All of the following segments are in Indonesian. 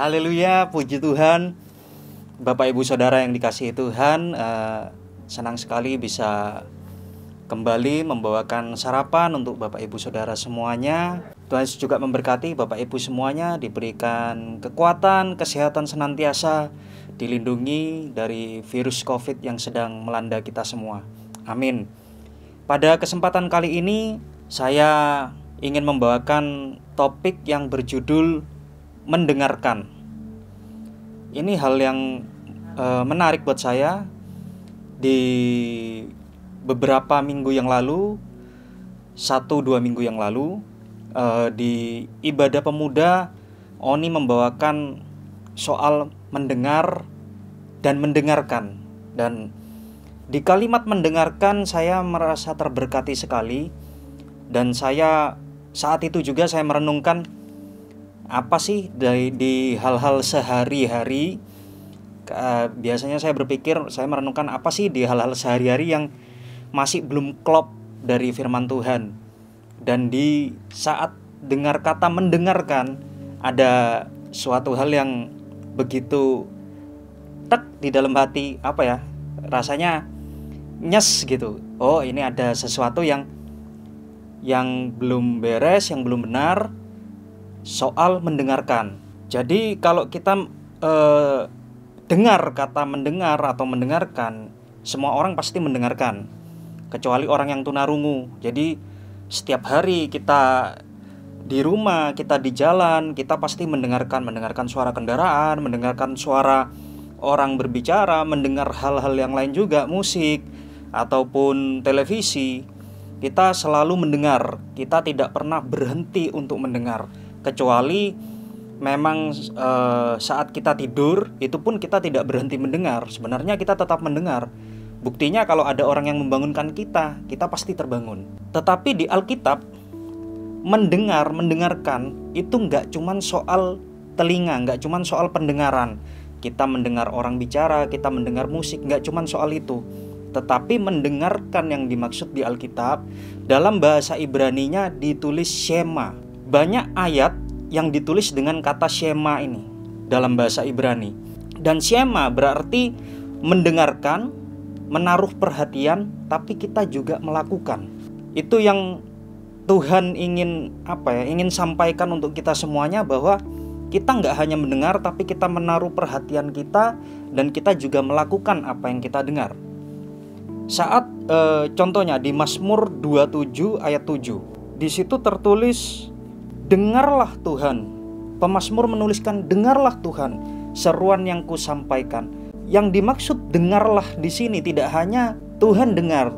Haleluya, puji Tuhan. Bapak Ibu Saudara yang dikasihi Tuhan, senang sekali bisa kembali membawakan sarapan untuk Bapak Ibu Saudara semuanya. Tuhan Yesus juga memberkati Bapak Ibu semuanya, diberikan kekuatan, kesehatan senantiasa, dilindungi dari virus COVID yang sedang melanda kita semua. Amin. Pada kesempatan kali ini, saya ingin membawakan topik yang berjudul mendengarkan. Ini hal yang menarik buat saya. Di beberapa minggu yang lalu, 1-2 minggu yang lalu, di ibadah pemuda, Oni membawakan soal mendengar dan mendengarkan. Dan di kalimat mendengarkan saya merasa terberkati sekali. Dan saya saat itu juga saya merenungkan apa sih di hal-hal sehari-hari. Biasanya saya berpikir, saya merenungkan apa sih di hal-hal sehari-hari yang masih belum klop dari firman Tuhan. Dan di saat dengar kata mendengarkan, ada suatu hal yang begitu tek di dalam hati, rasanya nyes gitu. Oh, ini ada sesuatu yang belum beres, yang belum benar soal mendengarkan. Jadi kalau kita dengar kata mendengar atau mendengarkan, semua orang pasti mendengarkan, kecuali orang yang tunarungu. Jadi setiap hari kita di rumah, kita di jalan, kita pasti mendengarkan suara kendaraan, mendengarkan suara orang berbicara, mendengar hal-hal yang lain juga, musik ataupun televisi. Kita selalu mendengar, kita tidak pernah berhenti untuk mendengar. Kecuali memang saat kita tidur, itu pun kita tidak berhenti mendengar. Sebenarnya kita tetap mendengar. Buktinya kalau ada orang yang membangunkan kita pasti terbangun. Tetapi di Alkitab, mendengarkan itu nggak cuma soal telinga, nggak cuma soal pendengaran. Kita mendengar orang bicara, kita mendengar musik, nggak cuma soal itu. Tetapi mendengarkan yang dimaksud di Alkitab, dalam bahasa Ibraninya ditulis shema. Banyak ayat yang ditulis dengan kata shema ini dalam bahasa Ibrani. Dan shema berarti mendengarkan, menaruh perhatian, tapi kita juga melakukan. Itu yang Tuhan ingin sampaikan untuk kita semuanya, bahwa kita nggak hanya mendengar, tapi kita menaruh perhatian kita, dan kita juga melakukan apa yang kita dengar. Saat contohnya di Mazmur 27 ayat 7, di situ tertulis, dengarlah Tuhan. Pemazmur menuliskan, dengarlah Tuhan seruan yang kusampaikan. Yang dimaksud dengarlah di sini tidak hanya Tuhan dengar,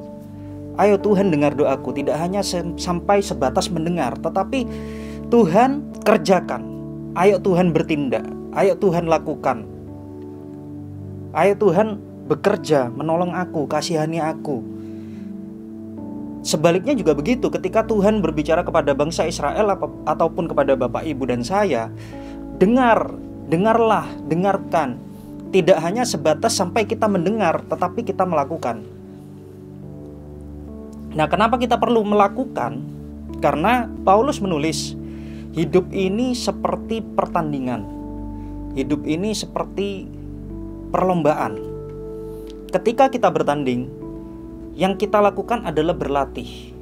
ayo Tuhan dengar doaku, tidak hanya sampai sebatas mendengar, tetapi Tuhan kerjakan. Ayo Tuhan bertindak, ayo Tuhan lakukan, ayo Tuhan bekerja, menolong aku, kasihani aku. Sebaliknya juga begitu, ketika Tuhan berbicara kepada bangsa Israel ataupun kepada Bapak Ibu dan saya, dengarlah, dengarkan. Tidak hanya sebatas sampai kita mendengar, tetapi kita melakukan. Nah, kenapa kita perlu melakukan? Karena Paulus menulis, hidup ini seperti pertandingan. Hidup ini seperti perlombaan. Ketika kita bertanding, yang kita lakukan adalah berlatih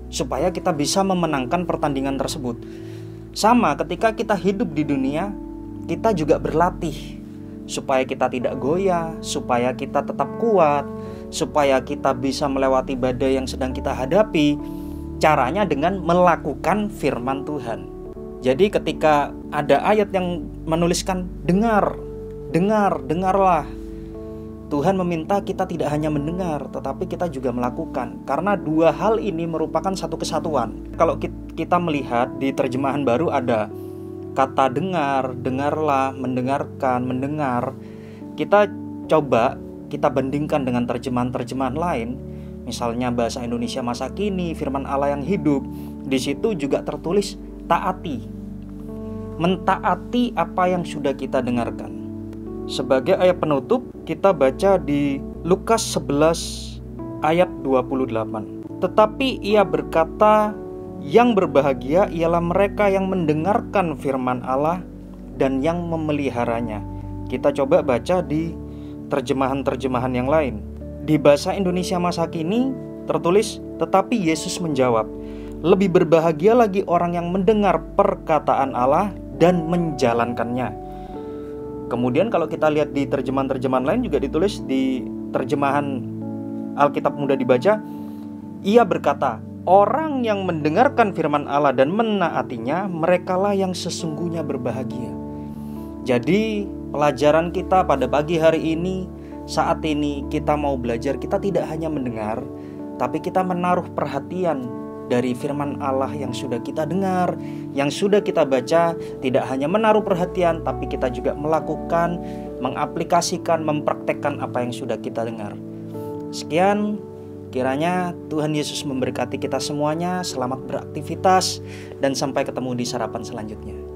supaya kita bisa memenangkan pertandingan tersebut. Sama ketika kita hidup di dunia, kita juga berlatih supaya kita tidak goyah, supaya kita tetap kuat, supaya kita bisa melewati badai yang sedang kita hadapi. Caranya dengan melakukan firman Tuhan. Jadi ketika ada ayat yang menuliskan dengarlah, Tuhan meminta kita tidak hanya mendengar, tetapi kita juga melakukan. Karena dua hal ini merupakan satu kesatuan. Kalau kita melihat di terjemahan baru ada kata dengar, dengarlah, mendengarkan, mendengar. Kita bandingkan dengan terjemahan-terjemahan lain. Misalnya bahasa Indonesia masa kini, firman Allah yang hidup. Di situ juga tertulis taati. Mentaati apa yang sudah kita dengarkan. Sebagai ayat penutup, kita baca di Lukas 11 ayat 28. Tetapi ia berkata, yang berbahagia ialah mereka yang mendengarkan firman Allah dan yang memeliharanya. Kita coba baca di terjemahan-terjemahan yang lain. Di bahasa Indonesia masa kini tertulis, tetapi Yesus menjawab, lebih berbahagia lagi orang yang mendengar perkataan Allah dan menjalankannya. Kemudian kalau kita lihat di terjemahan-terjemahan lain juga ditulis di terjemahan Alkitab Mudah Dibaca, ia berkata, orang yang mendengarkan firman Allah dan menaatinya, merekalah yang sesungguhnya berbahagia. Jadi pelajaran kita pada pagi hari ini, saat ini kita mau belajar, kita tidak hanya mendengar, tapi kita menaruh perhatian dari firman Allah yang sudah kita dengar, yang sudah kita baca. Tidak hanya menaruh perhatian, tapi kita juga melakukan, mengaplikasikan, mempraktekkan apa yang sudah kita dengar. Sekian, kiranya Tuhan Yesus memberkati kita semuanya. Selamat beraktivitas dan sampai ketemu di sarapan selanjutnya.